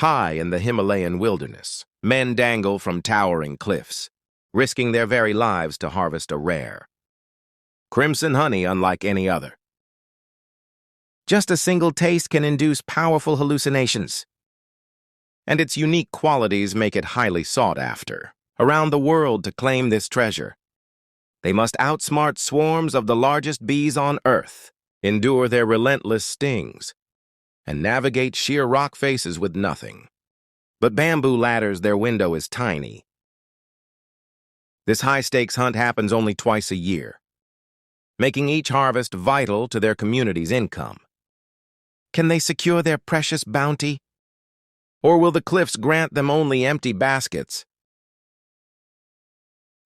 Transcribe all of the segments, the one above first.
High in the Himalayan wilderness, men dangle from towering cliffs, risking their very lives to harvest a rare, crimson honey unlike any other. Just a single taste can induce powerful hallucinations, and its unique qualities make it highly sought after. Around the world to claim this treasure, they must outsmart swarms of the largest bees on Earth, endure their relentless stings, and navigate sheer rock faces with nothing but bamboo ladders. Their window is tiny. This high-stakes hunt happens only twice a year, making each harvest vital to their community's income. Can they secure their precious bounty? Or will the cliffs grant them only empty baskets?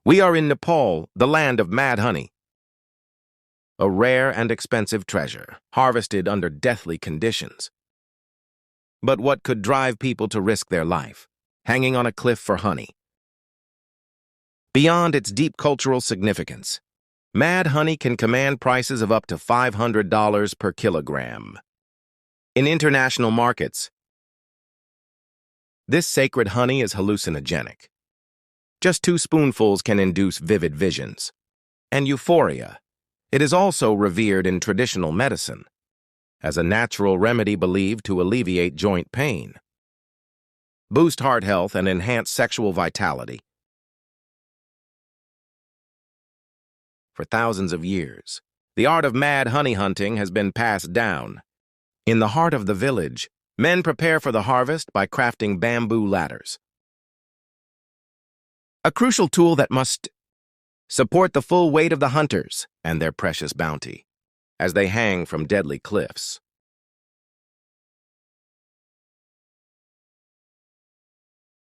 We are in Nepal, the land of mad honey, a rare and expensive treasure, harvested under deathly conditions. But what could drive people to risk their life, hanging on a cliff for honey? Beyond its deep cultural significance, mad honey can command prices of up to $500 per kilogram. In international markets, this sacred honey is hallucinogenic. Just 2 spoonfuls can induce vivid visions and euphoria. It is also revered in traditional medicine as a natural remedy believed to alleviate joint pain, boost heart health, and enhance sexual vitality. For thousands of years, the art of mad honey hunting has been passed down. In the heart of the village, men prepare for the harvest by crafting bamboo ladders, a crucial tool that must support the full weight of the hunters and their precious bounty as they hang from deadly cliffs.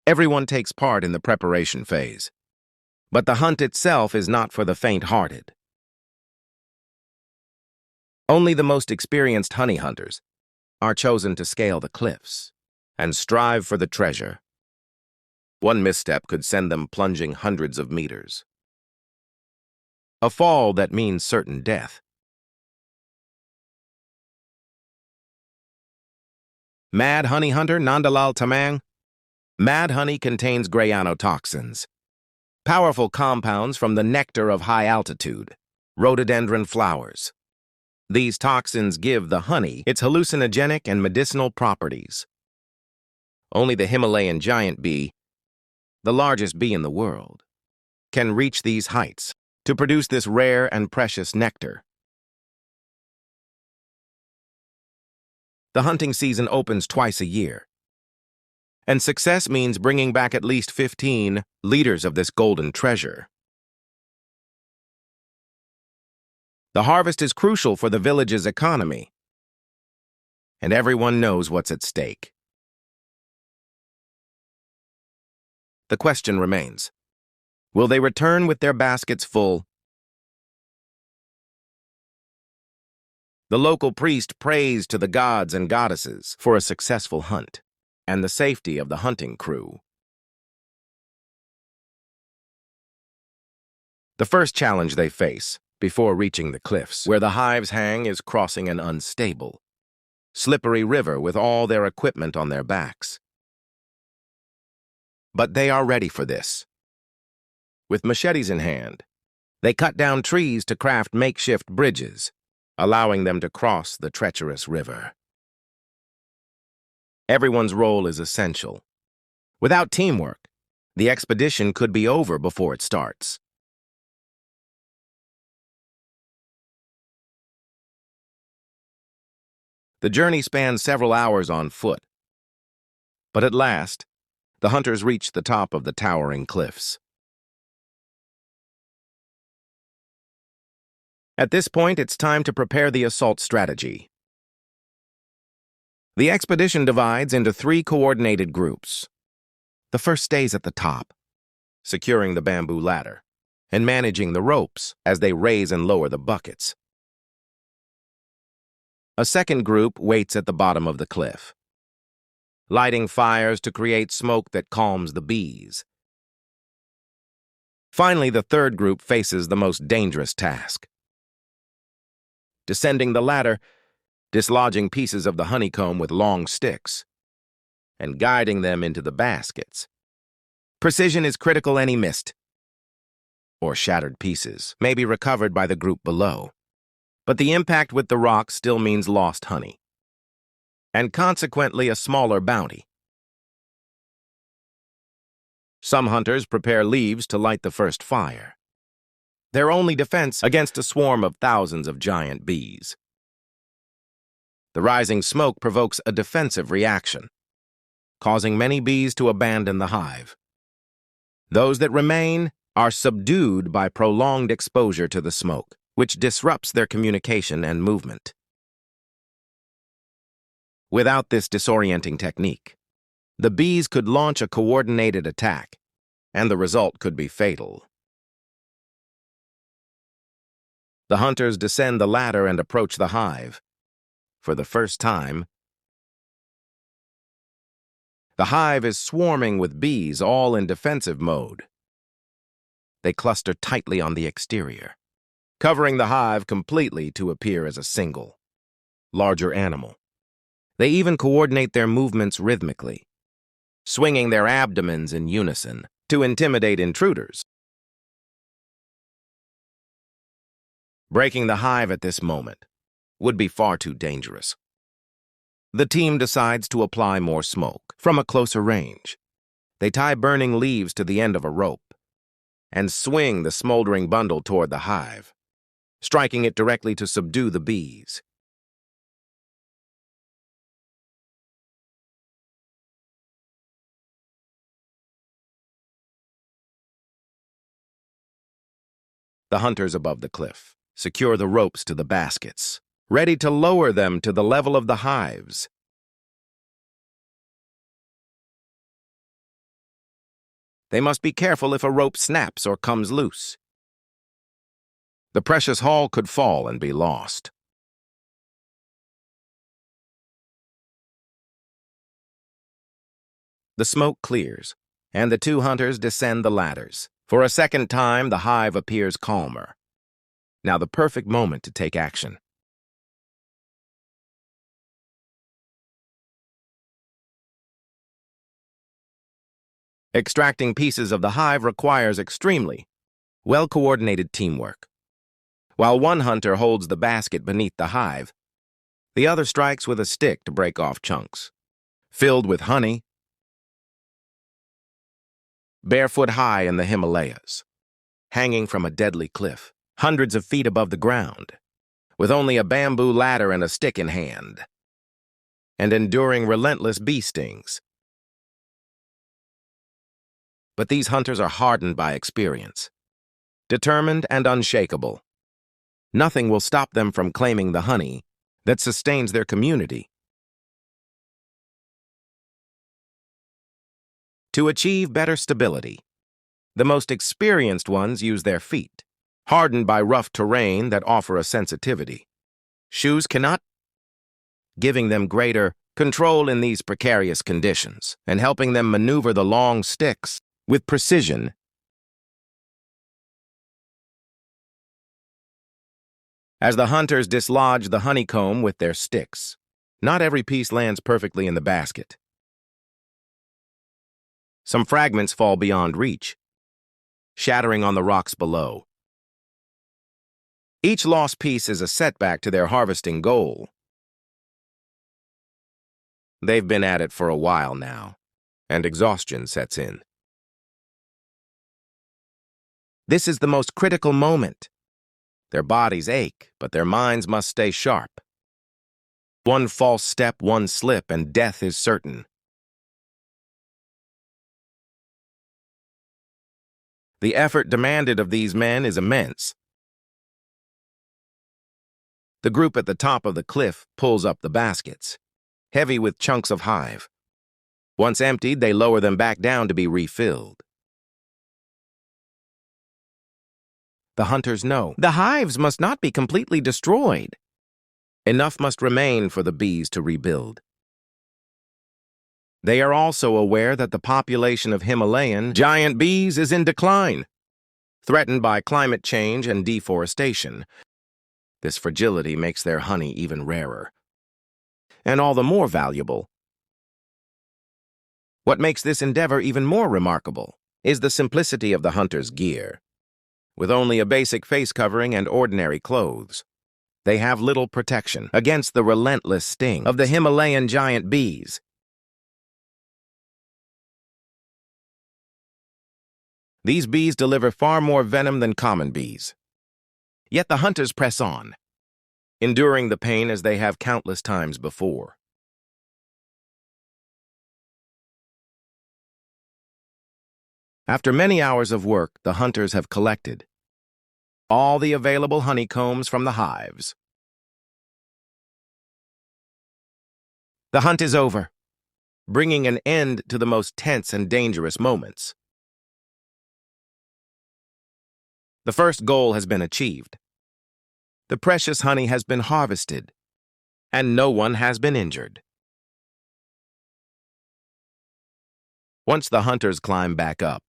Everyone takes part in the preparation phase, but the hunt itself is not for the faint-hearted. Only the most experienced honey hunters are chosen to scale the cliffs and strive for the treasure. One misstep could send them plunging hundreds of meters, a fall that means certain death. Mad honey hunter Nandalal Tamang. Mad honey contains grayanotoxins, powerful compounds from the nectar of high-altitude rhododendron flowers. These toxins give the honey its hallucinogenic and medicinal properties. Only the Himalayan giant bee, the largest bee in the world, can reach these heights to produce this rare and precious nectar. The hunting season opens twice a year, and success means bringing back at least 15 liters of this golden treasure. The harvest is crucial for the village's economy, and everyone knows what's at stake. The question remains, will they return with their baskets full? The local priest prays to the gods and goddesses for a successful hunt and the safety of the hunting crew. The first challenge they face before reaching the cliffs where the hives hang is crossing an unstable, slippery river with all their equipment on their backs. But they are ready for this. With machetes in hand, they cut down trees to craft makeshift bridges, allowing them to cross the treacherous river. Everyone's role is essential. Without teamwork, the expedition could be over before it starts. The journey spans several hours on foot, but at last, the hunters reach the top of the towering cliffs. At this point, it's time to prepare the assault strategy. The expedition divides into 3 coordinated groups. The first stays at the top, securing the bamboo ladder and managing the ropes as they raise and lower the buckets. A second group waits at the bottom of the cliff, lighting fires to create smoke that calms the bees. Finally, the third group faces the most dangerous task: descending the ladder, dislodging pieces of the honeycomb with long sticks, and guiding them into the baskets. Precision is critical. Any missed or shattered pieces may be recovered by the group below, but the impact with the rocks still means lost honey, and consequently a smaller bounty. Some hunters prepare leaves to light the first fire, their only defense against a swarm of thousands of giant bees. The rising smoke provokes a defensive reaction, causing many bees to abandon the hive. Those that remain are subdued by prolonged exposure to the smoke, which disrupts their communication and movement. Without this disorienting technique, the bees could launch a coordinated attack, and the result could be fatal. The hunters descend the ladder and approach the hive. For the first time, the hive is swarming with bees, all in defensive mode. They cluster tightly on the exterior, covering the hive completely to appear as a single, larger animal. They even coordinate their movements rhythmically, swinging their abdomens in unison to intimidate intruders. Breaking the hive at this moment would be far too dangerous. The team decides to apply more smoke from a closer range. They tie burning leaves to the end of a rope and swing the smoldering bundle toward the hive, striking it directly to subdue the bees. The hunters above the cliff secure the ropes to the baskets, ready to lower them to the level of the hives. They must be careful if a rope snaps or comes loose. The precious haul could fall and be lost. The smoke clears, and the two hunters descend the ladders. For a second time, the hive appears calmer. Now the perfect moment to take action. Extracting pieces of the hive requires extremely well-coordinated teamwork. While one hunter holds the basket beneath the hive, the other strikes with a stick to break off chunks. Filled with honey, barefoot high in the Himalayas, hanging from a deadly cliff, hundreds of feet above the ground, with only a bamboo ladder and a stick in hand, and enduring relentless bee stings. But these hunters are hardened by experience, determined and unshakable. Nothing will stop them from claiming the honey that sustains their community. To achieve better stability, the most experienced ones use their feet, hardened by rough terrain that offer a sensitivity. Shoes cannot, giving them greater control in these precarious conditions and helping them maneuver the long sticks with precision. As the hunters dislodge the honeycomb with their sticks, not every piece lands perfectly in the basket. Some fragments fall beyond reach, shattering on the rocks below. Each lost piece is a setback to their harvesting goal. They've been at it for a while now, and exhaustion sets in. This is the most critical moment. Their bodies ache, but their minds must stay sharp. One false step, one slip, and death is certain. The effort demanded of these men is immense. The group at the top of the cliff pulls up the baskets, heavy with chunks of hive. Once emptied, they lower them back down to be refilled. The hunters know the hives must not be completely destroyed. Enough must remain for the bees to rebuild. They are also aware that the population of Himalayan giant bees is in decline, threatened by climate change and deforestation. This fragility makes their honey even rarer, and all the more valuable. What makes this endeavor even more remarkable is the simplicity of the hunter's gear. With only a basic face covering and ordinary clothes, they have little protection against the relentless sting of the Himalayan giant bees. These bees deliver far more venom than common bees. Yet the hunters press on, enduring the pain as they have countless times before. After many hours of work, the hunters have collected all the available honeycombs from the hives. The hunt is over, bringing an end to the most tense and dangerous moments. The first goal has been achieved. The precious honey has been harvested, and no one has been injured. Once the hunters climb back up,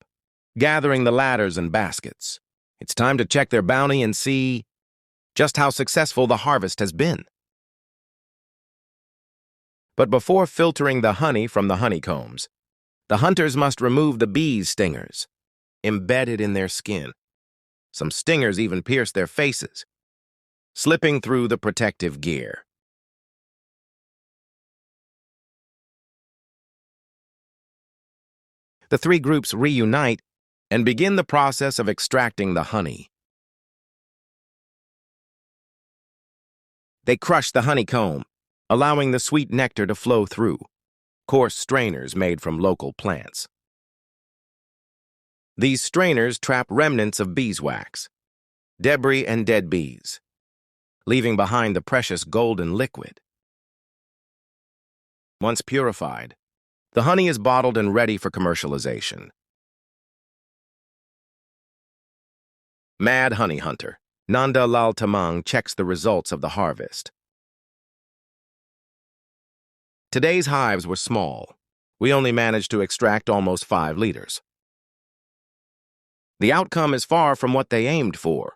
gathering the ladders and baskets, it's time to check their bounty and see just how successful the harvest has been. But before filtering the honey from the honeycombs, the hunters must remove the bees' stingers, embedded in their skin. Some stingers even pierce their faces, slipping through the protective gear. The three groups reunite and begin the process of extracting the honey. They crush the honeycomb, allowing the sweet nectar to flow through coarse strainers made from local plants. These strainers trap remnants of beeswax, debris, and dead bees, leaving behind the precious golden liquid. Once purified, the honey is bottled and ready for commercialization. Mad honey hunter Nanda Lal Tamang checks the results of the harvest. Today's hives were small. We only managed to extract almost 5 liters. The outcome is far from what they aimed for.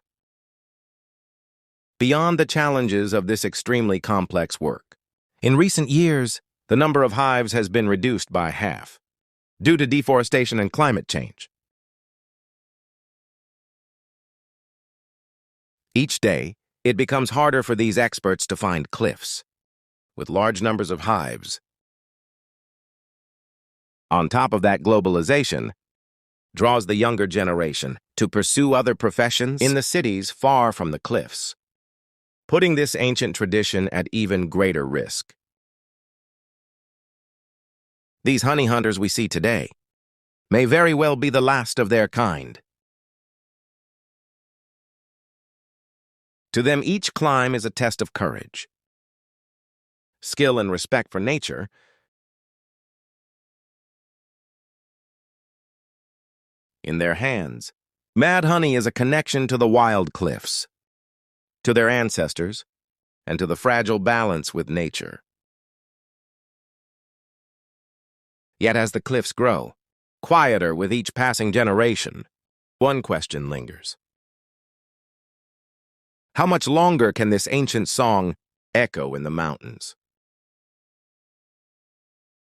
Beyond the challenges of this extremely complex work, in recent years, the number of hives has been reduced by half, due to deforestation and climate change. Each day, it becomes harder for these experts to find cliffs with large numbers of hives. On top of that, globalization draws the younger generation to pursue other professions in the cities far from the cliffs, putting this ancient tradition at even greater risk. These honey hunters we see today may very well be the last of their kind. To them, each climb is a test of courage, skill, and respect for nature. In their hands, mad honey is a connection to the wild cliffs, to their ancestors, and to the fragile balance with nature. Yet as the cliffs grow, quieter with each passing generation, one question lingers. How much longer can this ancient song echo in the mountains?